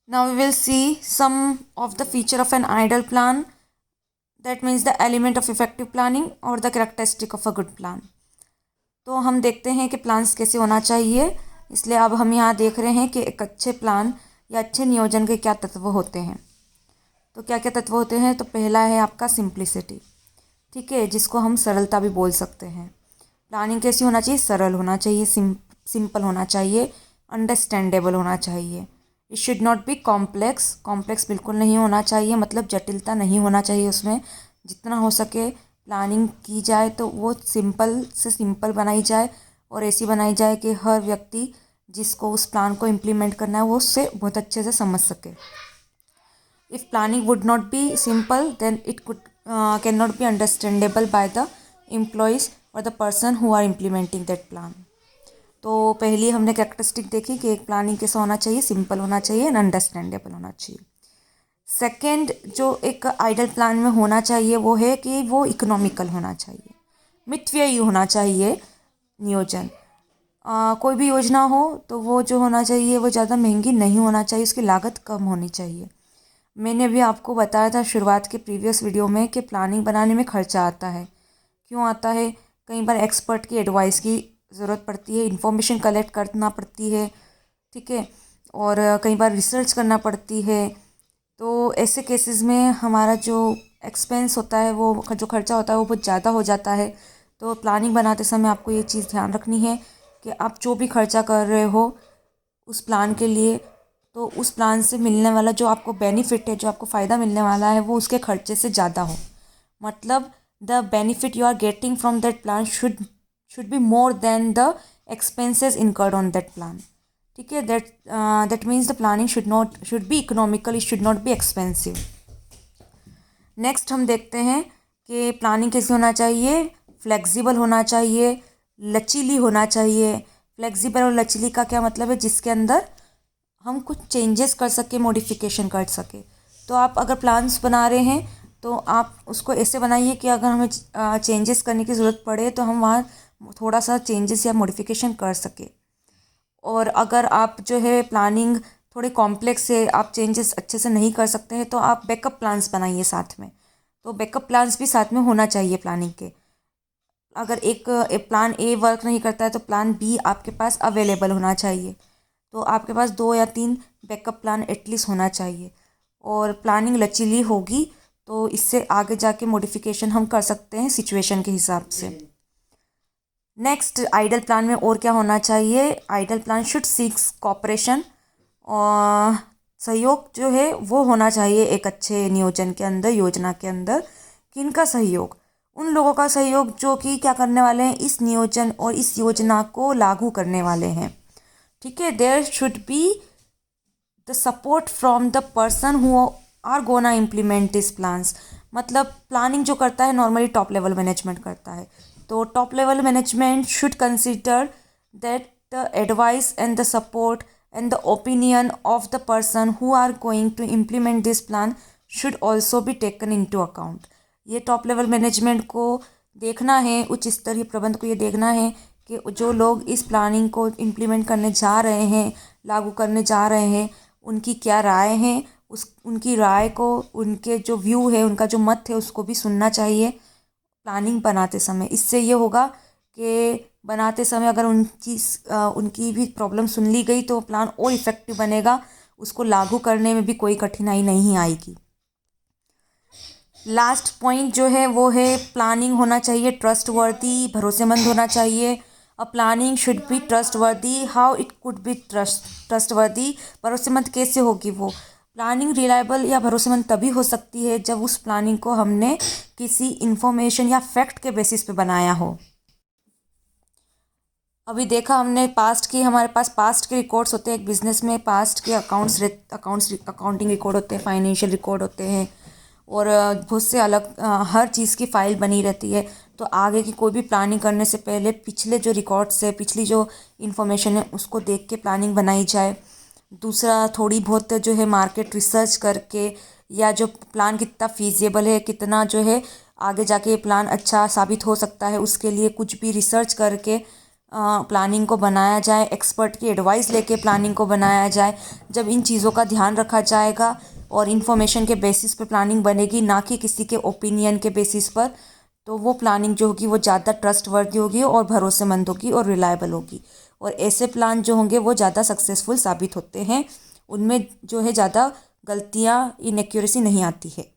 Now we will see some of the feature of an ideal plan. That means the element of effective planning or the characteristic of a good plan. तो हम देखते हैं कि plans कैसे होना चाहिए। इसलिए अब हम यहाँ देख रहे हैं कि एक अच्छे प्लान या अच्छे नियोजन के क्या तत्व होते हैं। तो क्या क्या तत्व होते हैं? तो पहला है आपका सिंप्लिसिटी, ठीक है, जिसको हम सरलता भी बोल सकते हैं। प्लानिंग कैसी होना चाहिए? सरल होना चाहिए, सिंपल होना चाहिए, अंडरस्टैंडेबल होना चाहिए। It should not B complex, complex बिल्कुल नहीं होना चाहिए, मतलब जटिलता नहीं होना चाहिए उसमें। जितना हो सके प्लानिंग की जाए तो वो सिंपल से सिंपल बनाई जाए और ऐसी बनाई जाए कि हर व्यक्ति जिसको उस प्लान को इम्प्लीमेंट करना है वो उससे बहुत अच्छे से समझ सके। If planning would not be simple then it could can not be understandable by the employees और the person who are implementing that plan. तो पहली हमने कैरेक्टरिस्टिक देखी कि एक प्लानिंग कैसा होना चाहिए, सिंपल होना चाहिए एंड अंडरस्टैंडेबल होना चाहिए। सेकंड जो एक आइडल प्लान में होना चाहिए वो है कि वो इकोनॉमिकल होना चाहिए, मितव्ययी होना चाहिए नियोजन। कोई भी योजना हो तो वो जो होना चाहिए वो ज़्यादा महंगी नहीं होना चाहिए, उसकी लागत कम होनी चाहिए। मैंने भी आपको बताया था शुरुआत के प्रीवियस वीडियो में कि प्लानिंग बनाने में खर्चा आता है। क्यों आता है? कई बार एक्सपर्ट की एडवाइस की ज़रूरत पड़ती है, इन्फॉर्मेशन कलेक्ट करना पड़ती है, ठीक है, और कई बार रिसर्च करना पड़ती है। तो ऐसे केसेस में हमारा जो एक्सपेंस होता है, वो जो खर्चा होता है वो बहुत ज़्यादा हो जाता है। तो प्लानिंग बनाते समय आपको ये चीज़ ध्यान रखनी है कि आप जो भी खर्चा कर रहे हो उस प्लान के लिए, तो उस प्लान से मिलने वाला जो आपको बेनिफिट है, जो आपको फ़ायदा मिलने वाला है, वो उसके खर्चे से ज़्यादा हो। मतलब the benefit you are getting from that plan should be more than the expenses incurred on that plan, ठीक है। That means the planning should be economical, it should not be expensive. Next हम देखते हैं कि planning कैसे होना चाहिए। Flexible होना चाहिए, लचीली होना चाहिए। फ्लेक्सिबल और लचीली का क्या मतलब है? जिसके अंदर हम कुछ चेंजेस कर सके, मॉडिफिकेशन कर सके। तो आप अगर प्लान्स बना रहे हैं तो आप उसको ऐसे बनाइए कि अगर हमें चेंजेस करने की ज़रूरत पड़े तो हम वहाँ थोड़ा सा चेंजेस या मॉडिफिकेशन कर सके। और अगर आप जो है प्लानिंग थोड़ी कॉम्प्लेक्स है, आप चेंजेस अच्छे से नहीं कर सकते हैं, तो आप बैकअप प्लान्स बनाइए साथ में। तो बैकअप प्लान्स भी साथ में होना चाहिए प्लानिंग के। अगर एक प्लान ए वर्क नहीं करता है तो प्लान बी आपके पास अवेलेबल होना चाहिए। तो आपके पास 2 या 3 बैकअप प्लान एटलीस्ट होना चाहिए। और प्लानिंग लचीली होगी तो इससे आगे जाके मॉडिफिकेशन हम कर सकते हैं सिचुएशन के हिसाब से। नेक्स्ट, आइडल प्लान में और क्या होना चाहिए? Ideal plan should seeks cooperation, और सहयोग जो है वो होना चाहिए एक अच्छे नियोजन के अंदर, योजना के अंदर। किनका सहयोग? उन लोगों का सहयोग जो कि क्या करने वाले हैं, इस नियोजन और इस योजना को लागू करने वाले हैं, ठीक है। There should be the support from the person who are gonna implement this plans. मतलब प्लानिंग जो करता है नॉर्मली टॉप लेवल मैनेजमेंट करता है। तो top level management should consider that the advice and the support and the opinion of the person who are going to implement this plan should also be taken into account। ये top level management को देखना है, उच्च स्तरीय प्रबंध को ये देखना है कि जो लोग इस प्लानिंग को इम्प्लीमेंट करने जा रहे हैं, लागू करने जा रहे हैं, उनकी क्या राय है। उनकी राय को, उनके जो व्यू है, उनका जो मत है, उसको भी सुनना चाहिए प्लानिंग बनाते समय। इससे ये होगा कि बनाते समय अगर उनकी भी प्रॉब्लम सुन ली गई तो प्लान और इफ़ेक्टिव बनेगा, उसको लागू करने में भी कोई कठिनाई नहीं आएगी। लास्ट पॉइंट जो है वो है प्लानिंग होना चाहिए ट्रस्टवर्दी, भरोसेमंद होना चाहिए। A planning should B trustworthy. How it could be trustworthy? भरोसेमंद कैसे होगी वो? प्लानिंग रिलायबल या भरोसेमंद तभी हो सकती है जब उस प्लानिंग को हमने किसी इन्फॉर्मेशन या फैक्ट के बेसिस पे बनाया हो। अभी देखा हमने पास्ट की, हमारे पास पास्ट के रिकॉर्ड्स होते हैं। एक बिजनेस में पास्ट के अकाउंटिंग रिकॉर्ड होते हैं, फाइनेंशियल रिकॉर्ड होते हैं, और बहुत से अलग हर चीज़ की फ़ाइल बनी रहती है। तो आगे की कोई भी प्लानिंग करने से पहले पिछले जो रिकॉर्ड्स है, पिछली जो इन्फॉर्मेशन है, उसको देख के प्लानिंग बनाई जाए। दूसरा, थोड़ी बहुत जो है मार्केट रिसर्च करके, या जो प्लान कितना फीजिएबल है, कितना जो है आगे जाके ये प्लान अच्छा साबित हो सकता है, उसके लिए कुछ भी रिसर्च करके प्लानिंग को बनाया जाए, एक्सपर्ट की एडवाइस लेके प्लानिंग को बनाया जाए, जब इन चीज़ों का ध्यान रखा जाएगा और इन्फॉर्मेशन के बेसिस पे प्लानिंग बनेगी, ना कि किसी के ओपिनियन के बेसिस पर, तो वो प्लानिंग जो होगी वो ज़्यादा ट्रस्टवर्दी होगी और भरोसेमंद होगी और रिलायबल होगी। और ऐसे प्लान जो होंगे वो ज़्यादा सक्सेसफुल साबित होते हैं, उनमें जो है ज़्यादा गलतियाँ, इनएक्यूरेसी नहीं आती है।